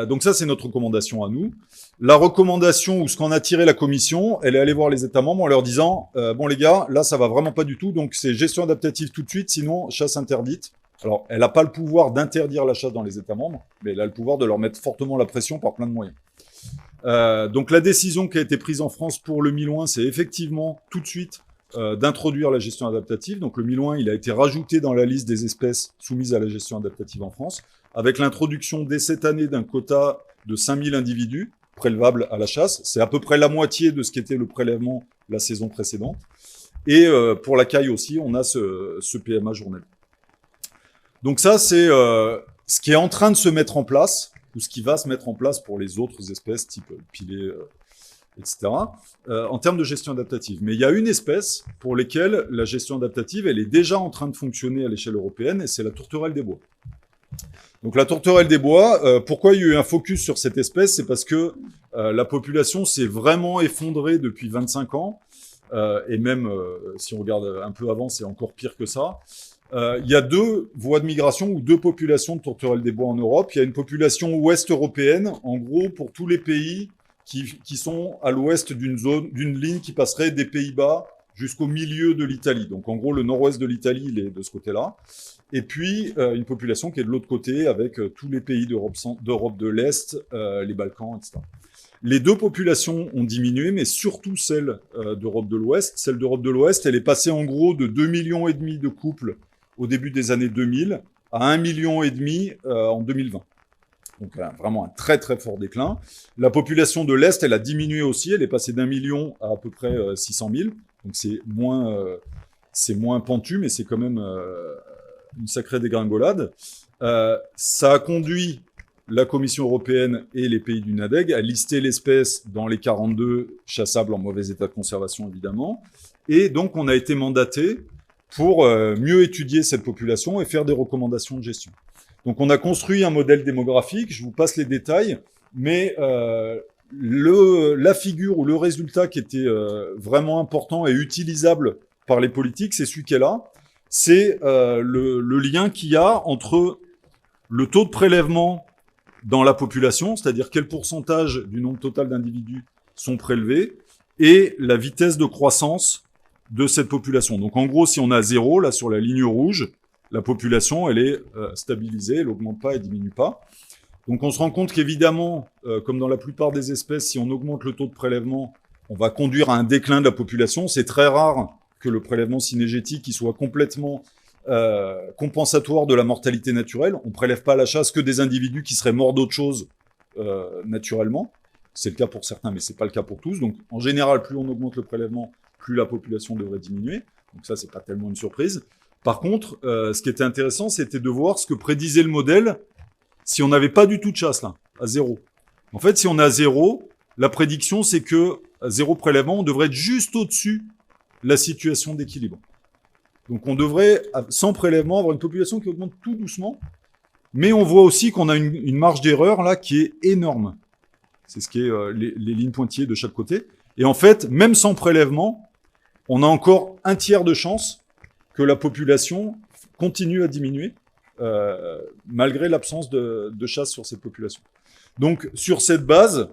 donc ça, c'est notre recommandation à nous. La recommandation, ou ce qu'en a tiré la commission, elle est allée voir les États membres en leur disant bon les gars, là, ça va vraiment pas du tout, donc c'est gestion adaptative tout de suite, sinon chasse interdite. Alors, elle n'a pas le pouvoir d'interdire la chasse dans les États membres, mais elle a le pouvoir de leur mettre fortement la pression par plein de moyens. Donc la décision qui a été prise en France pour le milouin, c'est effectivement tout de suite d'introduire la gestion adaptative. Donc le milouin, il a été rajouté dans la liste des espèces soumises à la gestion adaptative en France, avec l'introduction dès cette année d'un quota de 5000 individus prélevables à la chasse. C'est à peu près la moitié de ce qu'était le prélèvement la saison précédente. Et pour la caille aussi, on a ce PMA journalier. Donc ça, c'est ce qui est en train de se mettre en place, ou ce qui va se mettre en place pour les autres espèces, type pilé, etc., en termes de gestion adaptative. Mais il y a une espèce pour laquelle la gestion adaptative, elle est déjà en train de fonctionner à l'échelle européenne, et c'est la tourterelle des bois. Donc la tourterelle des bois, pourquoi il y a eu un focus sur cette espèce? C'est parce que la population s'est vraiment effondrée depuis 25 ans, et même si on regarde un peu avant, c'est encore pire que ça. Il y a deux voies de migration ou deux populations de tourterelles des bois en Europe. Il y a une population ouest européenne, en gros pour tous les pays qui sont à l'ouest d'une ligne qui passerait des Pays-Bas jusqu'au milieu de l'Italie. Donc en gros, le nord-ouest de l'Italie, il est de ce côté-là. Et puis une population qui est de l'autre côté avec tous les pays d'Europe de l'Est, les Balkans, etc. Les deux populations ont diminué, mais surtout celle d'Europe de l'Ouest. Celle d'Europe de l'Ouest, elle est passée en gros de 2,5 millions de couples au début des années 2000 à 1,5 million en 2020. Donc vraiment un très très fort déclin. La population de l'Est, elle a diminué aussi, elle est passée d'1 million à peu près 600 000. Donc c'est moins pentu, mais c'est quand même une sacrée dégringolade. Ça a conduit la Commission européenne et les pays du NADEG à lister l'espèce dans les 42 chassables en mauvais état de conservation, évidemment. Et donc on a été mandaté pour mieux étudier cette population et faire des recommandations de gestion. Donc on a construit un modèle démographique, je vous passe les détails, mais la figure ou le résultat qui était vraiment important et utilisable par les politiques, c'est celui qui est là. C'est le lien qu'il y a entre le taux de prélèvement dans la population, c'est-à-dire quel pourcentage du nombre total d'individus sont prélevés, et la vitesse de croissance de cette population. Donc en gros, si on a 0, là sur la ligne rouge, la population, elle est stabilisée, elle n'augmente pas, elle ne diminue pas. Donc on se rend compte qu'évidemment, comme dans la plupart des espèces, si on augmente le taux de prélèvement, on va conduire à un déclin de la population. C'est très rare que le prélèvement synégétique soit complètement compensatoire de la mortalité naturelle. On ne prélève pas à la chasse que des individus qui seraient morts d'autre chose naturellement. C'est le cas pour certains, mais ce n'est pas le cas pour tous. Donc en général, plus on augmente le prélèvement, plus la population devrait diminuer. Donc ça, c'est pas tellement une surprise. Par contre, ce qui était intéressant, c'était de voir ce que prédisait le modèle si on n'avait pas du tout de chasse, là, à 0. En fait, si on est à 0, la prédiction, c'est que à 0 prélèvement, on devrait être juste au-dessus de la situation d'équilibre. Donc on devrait, sans prélèvement, avoir une population qui augmente tout doucement. Mais on voit aussi qu'on a une marge d'erreur, là, qui est énorme. C'est ce qui est les lignes pointillées de chaque côté. Et en fait, même sans prélèvement, on a encore un tiers de chance que la population continue à diminuer, malgré l'absence de chasse sur cette population. Donc, sur cette base,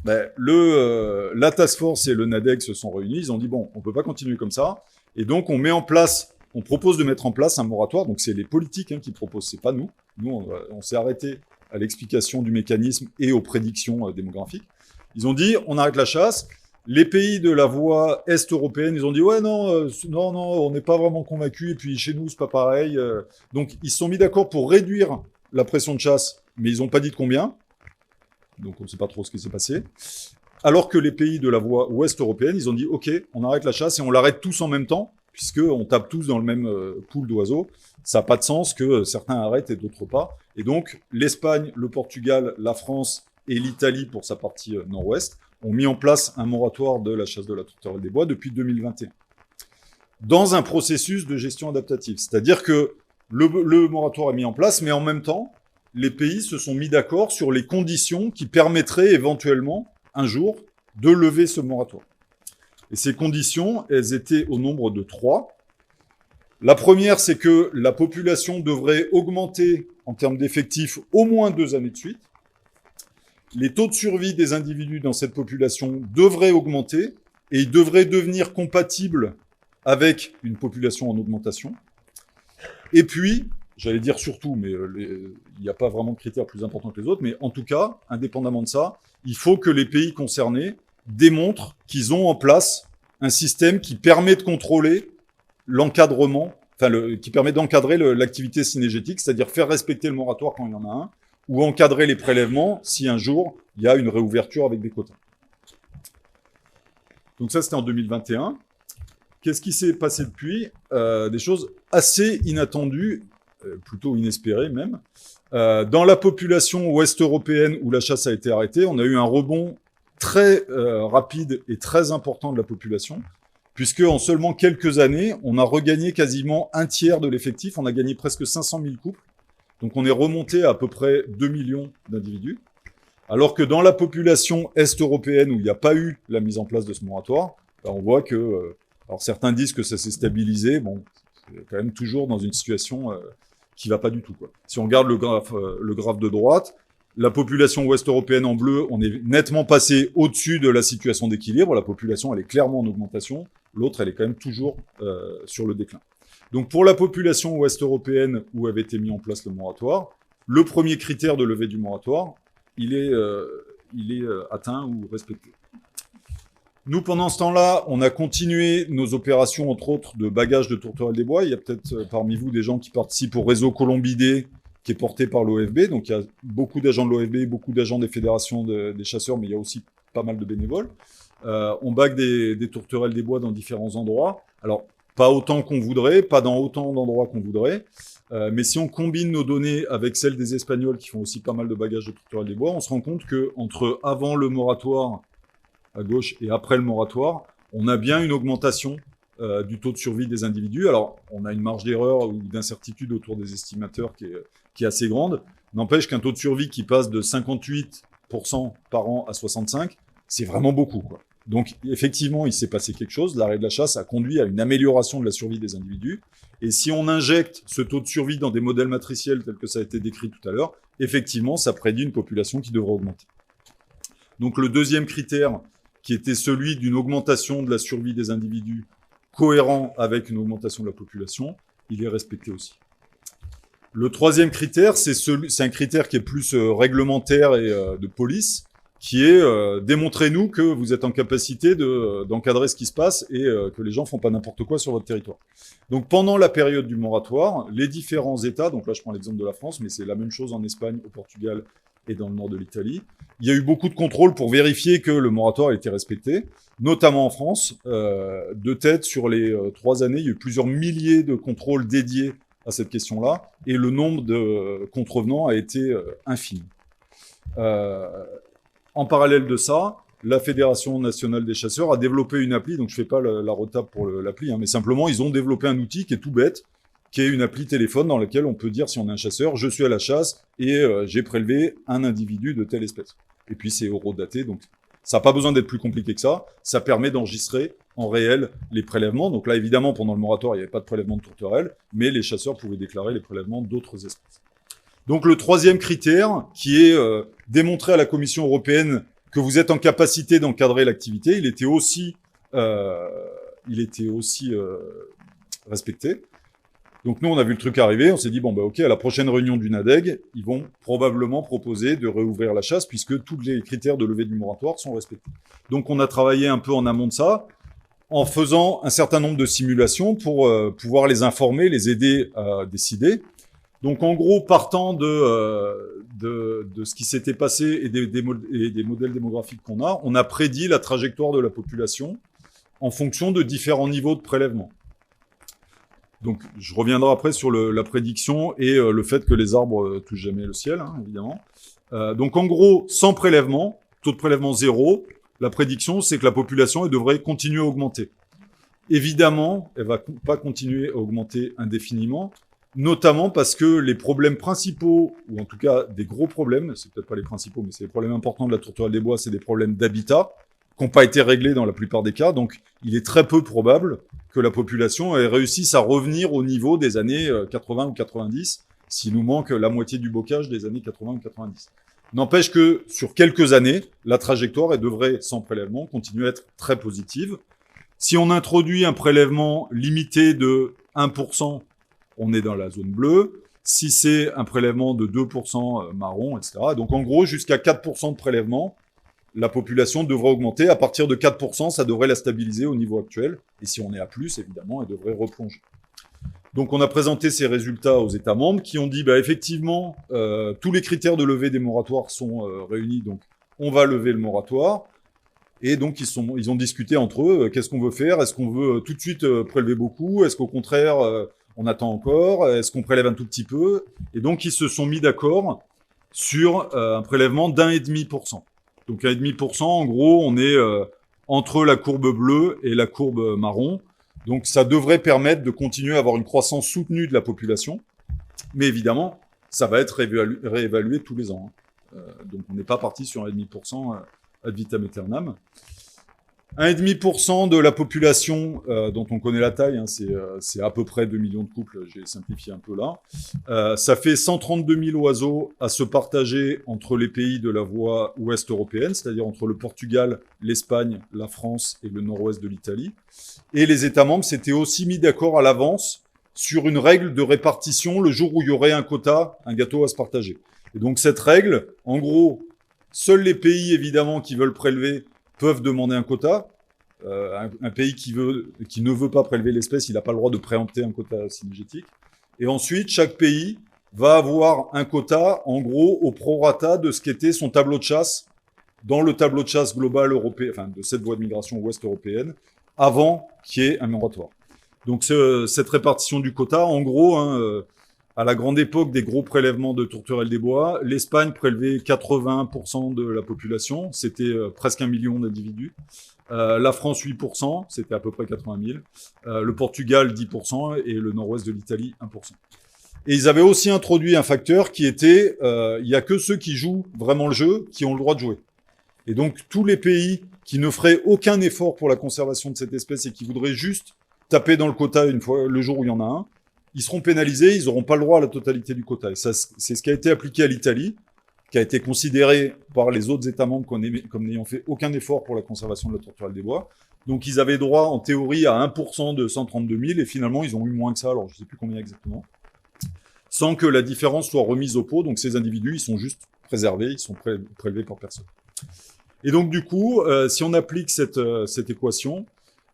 la task force et le NADEG se sont réunis, ils ont dit, bon, on ne peut pas continuer comme ça, et donc on met en place on propose de mettre en place un moratoire. Donc c'est les politiques qui proposent, c'est pas nous. Nous, on s'est arrêté à l'explication du mécanisme et aux prédictions démographiques. Ils ont dit, on arrête la chasse. Les pays de la voie est-européenne, ils ont dit, ouais, non, on n'est pas vraiment convaincus. Et puis chez nous, c'est pas pareil. Donc ils se sont mis d'accord pour réduire la pression de chasse, mais ils n'ont pas dit de combien. Donc on ne sait pas trop ce qui s'est passé. Alors que les pays de la voie ouest européenne, ils ont dit, OK, on arrête la chasse et on l'arrête tous en même temps, puisqu'on tape tous dans le même pool d'oiseaux. Ça n'a pas de sens que certains arrêtent et d'autres pas. Et donc, l'Espagne, le Portugal, la France et l'Italie, pour sa partie nord-ouest, ont mis en place un moratoire de la chasse de la tourterelle des bois depuis 2021. Dans un processus de gestion adaptative. C'est-à-dire que le moratoire est mis en place, mais en même temps, les pays se sont mis d'accord sur les conditions qui permettraient éventuellement, un jour, de lever ce moratoire. Et ces conditions, elles étaient au nombre de 3. La première, c'est que la population devrait augmenter en termes d'effectifs au moins 2 années de suite. Les taux de survie des individus dans cette population devraient augmenter et ils devraient devenir compatibles avec une population en augmentation. Et puis, j'allais dire surtout, mais il n'y a pas vraiment de critères plus importants que les autres, mais en tout cas, indépendamment de ça, il faut que les pays concernés démontrent qu'ils ont en place un système qui permet de contrôler l'encadrement, qui permet d'encadrer l'activité synégétique, c'est-à-dire faire respecter le moratoire quand il y en a un, ou encadrer les prélèvements si un jour il y a une réouverture avec des quotas. Donc ça, c'était en 2021. Qu'est-ce qui s'est passé depuis ? Des choses assez inattendues, plutôt inespérées même. Dans la population ouest européenne où la chasse a été arrêtée, on a eu un rebond très rapide et très important de la population, puisque en seulement quelques années, on a regagné quasiment un tiers de l'effectif, on a gagné presque 500 000 couples, donc on est remonté à peu près 2 millions d'individus, alors que dans la population est-européenne où il n'y a pas eu la mise en place de ce moratoire, on voit que, alors certains disent que ça s'est stabilisé, bon, c'est quand même toujours dans une situation qui va pas du tout, quoi. Si on regarde le graphe de droite, la population ouest-européenne en bleu, on est nettement passé au-dessus de la situation d'équilibre. La population, elle est clairement en augmentation. L'autre, elle est quand même toujours sur le déclin. Donc, pour la population ouest-européenne où avait été mis en place le moratoire, le premier critère de levée du moratoire, il est atteint ou respecté. Nous, pendant ce temps-là, on a continué nos opérations, entre autres, de bagage de tourterelle des bois. Il y a peut-être parmi vous des gens qui participent au réseau Colombidé, qui est porté par l'OFB. Donc, il y a beaucoup d'agents de l'OFB, beaucoup d'agents des fédérations des chasseurs, mais il y a aussi pas mal de bénévoles. On bague des tourterelles des bois dans différents endroits. Alors, pas autant qu'on voudrait, pas dans autant d'endroits qu'on voudrait. Mais si on combine nos données avec celles des Espagnols, qui font aussi pas mal de bagages de tourterelles des bois, on se rend compte que entre avant le moratoire à gauche et après le moratoire, on a bien une augmentation du taux de survie des individus. Alors, on a une marge d'erreur ou d'incertitude autour des estimateurs qui est assez grande. N'empêche qu'un taux de survie qui passe de 58% par an à 65%, c'est vraiment beaucoup, quoi. Donc, effectivement, il s'est passé quelque chose. L'arrêt de la chasse a conduit à une amélioration de la survie des individus. Et si on injecte ce taux de survie dans des modèles matriciels tels que ça a été décrit tout à l'heure, effectivement, ça prédit une population qui devrait augmenter. Donc, le deuxième critère, qui était celui d'une augmentation de la survie des individus cohérent avec une augmentation de la population, il est respecté aussi. Le troisième critère, c'est un critère qui est plus réglementaire et de police, qui est démontrez-nous que vous êtes en capacité d'encadrer ce qui se passe et que les gens font pas n'importe quoi sur votre territoire. Donc pendant la période du moratoire, les différents États, donc là je prends l'exemple de la France, mais c'est la même chose en Espagne, au Portugal et dans le nord de l'Italie, il y a eu beaucoup de contrôles pour vérifier que le moratoire a été respecté, notamment en France. De tête, sur les 3 années, il y a eu plusieurs milliers de contrôles dédiés à cette question-là, et le nombre de contrevenants a été infime. En parallèle de ça, la Fédération nationale des chasseurs a développé une appli, donc je ne fais pas la retape pour l'appli, mais simplement, ils ont développé un outil qui est tout bête, qui est une appli téléphone dans laquelle on peut dire, si on est un chasseur, je suis à la chasse et j'ai prélevé un individu de telle espèce. Et puis c'est horodaté, donc ça n'a pas besoin d'être plus compliqué que ça. Ça permet d'enregistrer en réel les prélèvements. Donc là, évidemment, pendant le moratoire, il n'y avait pas de prélèvement de tourterelles, mais les chasseurs pouvaient déclarer les prélèvements d'autres espèces. Donc le troisième critère, qui est démontrer à la Commission européenne que vous êtes en capacité d'encadrer l'activité, il était aussi respecté. Donc nous, on a vu le truc arriver, on s'est dit, bon, bah ok, à la prochaine réunion du NADEG, ils vont probablement proposer de réouvrir la chasse, puisque tous les critères de levée du moratoire sont respectés. Donc on a travaillé un peu en amont de ça, en faisant un certain nombre de simulations pour pouvoir les informer, les aider à décider. Donc en gros, partant de ce qui s'était passé et des modèles démographiques qu'on a, on a prédit la trajectoire de la population en fonction de différents niveaux de prélèvement. Donc je reviendrai après sur la prédiction et le fait que les arbres touchent jamais le ciel, hein, évidemment. Donc en gros, sans prélèvement, taux de prélèvement 0, la prédiction, c'est que la population elle devrait continuer à augmenter. Évidemment, elle va pas continuer à augmenter indéfiniment, notamment parce que les problèmes principaux, ou en tout cas des gros problèmes, c'est peut-être pas les principaux, mais c'est les problèmes importants de la tourterelle des bois, c'est des problèmes d'habitat, qui n'ont pas été réglés dans la plupart des cas. Donc, il est très peu probable que la population ait réussi à revenir au niveau des années 80 ou 90, s'il nous manque la moitié du bocage des années 80 ou 90. N'empêche que, sur quelques années, la trajectoire, elle devrait, sans prélèvement, continuer à être très positive. Si on introduit un prélèvement limité de 1%, on est dans la zone bleue. Si c'est un prélèvement de 2% marron, etc. Donc, en gros, jusqu'à 4% de prélèvement, la population devrait augmenter. À partir de 4%, ça devrait la stabiliser au niveau actuel. Et si on est à plus, évidemment, elle devrait replonger. Donc, on a présenté ces résultats aux États membres qui ont dit, bah, effectivement, tous les critères de levée des moratoires sont réunis. Donc, on va lever le moratoire. Et donc, ils ont discuté entre eux. Qu'est-ce qu'on veut faire? Est-ce qu'on veut tout de suite prélever beaucoup? Est-ce qu'au contraire, on attend encore? Est-ce qu'on prélève un tout petit peu? Et donc, ils se sont mis d'accord sur un prélèvement d'1,5%. Donc 1,5%, en gros, on est entre la courbe bleue et la courbe marron. Donc ça devrait permettre de continuer à avoir une croissance soutenue de la population. Mais évidemment, ça va être réévalué tous les ans. Donc on n'est pas parti sur 1,5% ad vitam aeternam. 1,5% de la population dont on connaît la taille, hein, c'est à peu près 2 millions de couples, j'ai simplifié un peu là. Ça fait 132 000 oiseaux à se partager entre les pays de la voie ouest européenne, c'est-à-dire entre le Portugal, l'Espagne, la France et le nord-ouest de l'Italie. Et les États membres s'étaient aussi mis d'accord à l'avance sur une règle de répartition le jour où il y aurait un quota, un gâteau à se partager. Et donc cette règle, en gros, seuls les pays évidemment qui veulent prélever peuvent demander un quota. Un pays qui ne veut pas prélever l'espèce, il n'a pas le droit de préempter un quota synergétique. Et ensuite, chaque pays va avoir un quota, en gros, au prorata de ce qu'était son tableau de chasse dans le tableau de chasse global européen, enfin de cette voie de migration ouest européenne, avant qu'il y ait un moratoire. Donc cette répartition du quota, en gros, hein, à la grande époque des gros prélèvements de tourterelles des bois, l'Espagne prélevait 80% de la population, c'était presque 1 million d'individus. La France, 8%, c'était à peu près 80 000. Le Portugal, 10%, et le nord-ouest de l'Italie, 1%. Et ils avaient aussi introduit un facteur qui était, il n'y a que ceux qui jouent vraiment le jeu qui ont le droit de jouer. Et donc, tous les pays qui ne feraient aucun effort pour la conservation de cette espèce et qui voudraient juste taper dans le quota une fois, le jour où il y en a un, ils seront pénalisés, ils n'auront pas le droit à la totalité du quota. Et ça, c'est ce qui a été appliqué à l'Italie, qui a été considéré par les autres États membres comme n'ayant fait aucun effort pour la conservation de la tourterelle des bois. Donc ils avaient droit en théorie à 1% de 132 000 et finalement ils ont eu moins que ça, alors je ne sais plus combien exactement, sans que la différence soit remise au pot. Donc ces individus, ils sont juste préservés, ils sont prélevés par personne. Et donc du coup, si on applique cette équation,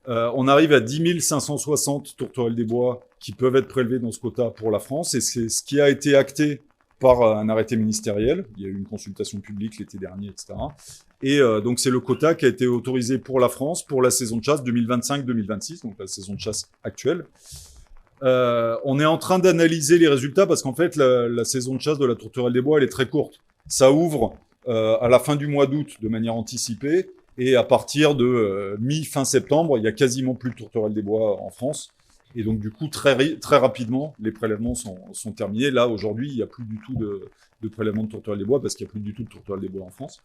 on arrive à 10 560 tourterelles des bois qui peuvent être prélevées dans ce quota pour la France, et c'est ce qui a été acté par un arrêté ministériel. Il y a eu une consultation publique l'été dernier, etc. Et donc c'est le quota qui a été autorisé pour la France pour la saison de chasse 2025-2026, donc la saison de chasse actuelle. On est en train d'analyser les résultats parce qu'en fait la saison de chasse de la tourterelle des bois elle est très courte. Ça ouvre à la fin du mois d'août de manière anticipée, et à partir de mi-fin septembre, il y a quasiment plus de tourterelles des bois en France. Et donc, du coup, très rapidement, les prélèvements sont terminés. Là, aujourd'hui, il n'y a plus du tout de prélèvement de tourterelles des bois parce qu'il n'y a plus du tout de tourterelles des bois en France.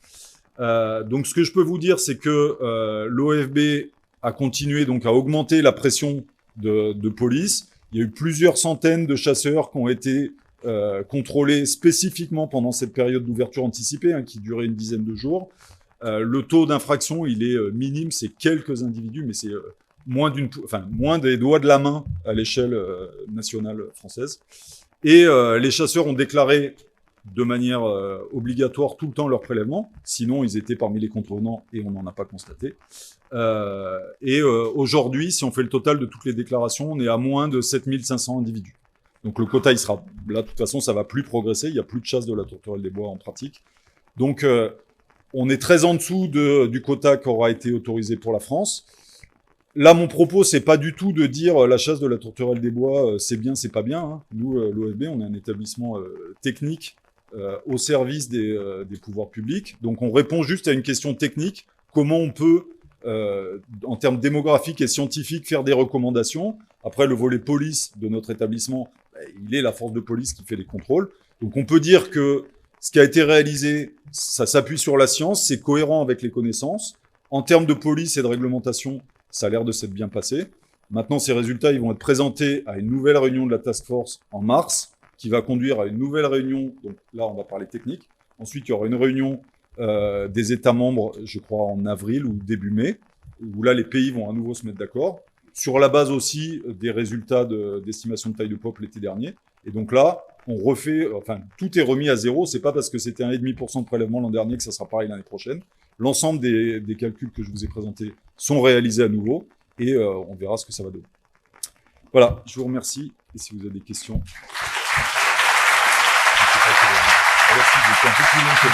Donc, ce que je peux vous dire, c'est que l'OFB a continué donc à augmenter la pression de police. Il y a eu plusieurs centaines de chasseurs qui ont été contrôlés spécifiquement pendant cette période d'ouverture anticipée, hein, qui durait une dizaine de jours. Le taux d'infraction, il est minime, c'est quelques individus, mais c'est moins des doigts de la main à l'échelle nationale française. Et les chasseurs ont déclaré de manière obligatoire tout le temps leur prélèvement, sinon ils étaient parmi les contrevenants et on n'en a pas constaté. Aujourd'hui, si on fait le total de toutes les déclarations, on est à moins de 7500 individus. Donc le quota, il sera là, de toute façon, ça va plus progresser, il n'y a plus de chasse de la tourterelle des bois en pratique. Donc on est très en dessous du quota qui aura été autorisé pour la France. Là, mon propos, c'est pas du tout de dire la chasse de la tourterelle des bois, c'est bien, c'est pas bien. Hein. Nous, l'OFB, on est un établissement technique au service des pouvoirs publics. Donc, on répond juste à une question technique. Comment on peut, en termes démographiques et scientifiques, faire des recommandations. Après, le volet police de notre établissement, il est la force de police qui fait les contrôles. Donc, on peut dire que ce qui a été réalisé, ça s'appuie sur la science, c'est cohérent avec les connaissances. En termes de police et de réglementation, ça a l'air de s'être bien passé. Maintenant, ces résultats, ils vont être présentés à une nouvelle réunion de la task force en mars, qui va conduire à une nouvelle réunion. Donc là, on va parler technique. Ensuite, il y aura une réunion des États membres, je crois, en avril ou début mai, où là, les pays vont à nouveau se mettre d'accord, sur la base aussi des résultats d'estimation de taille de peuple l'été dernier. Et donc là, on refait, enfin, tout est remis à zéro. C'est pas parce que c'était 1,5% de prélèvement l'an dernier que ça sera pareil l'année prochaine. L'ensemble des calculs que je vous ai présentés sont réalisés à nouveau et on verra ce que ça va donner. Voilà, je vous remercie. Et si vous avez des questions... Merci, j'étais un peu plus long que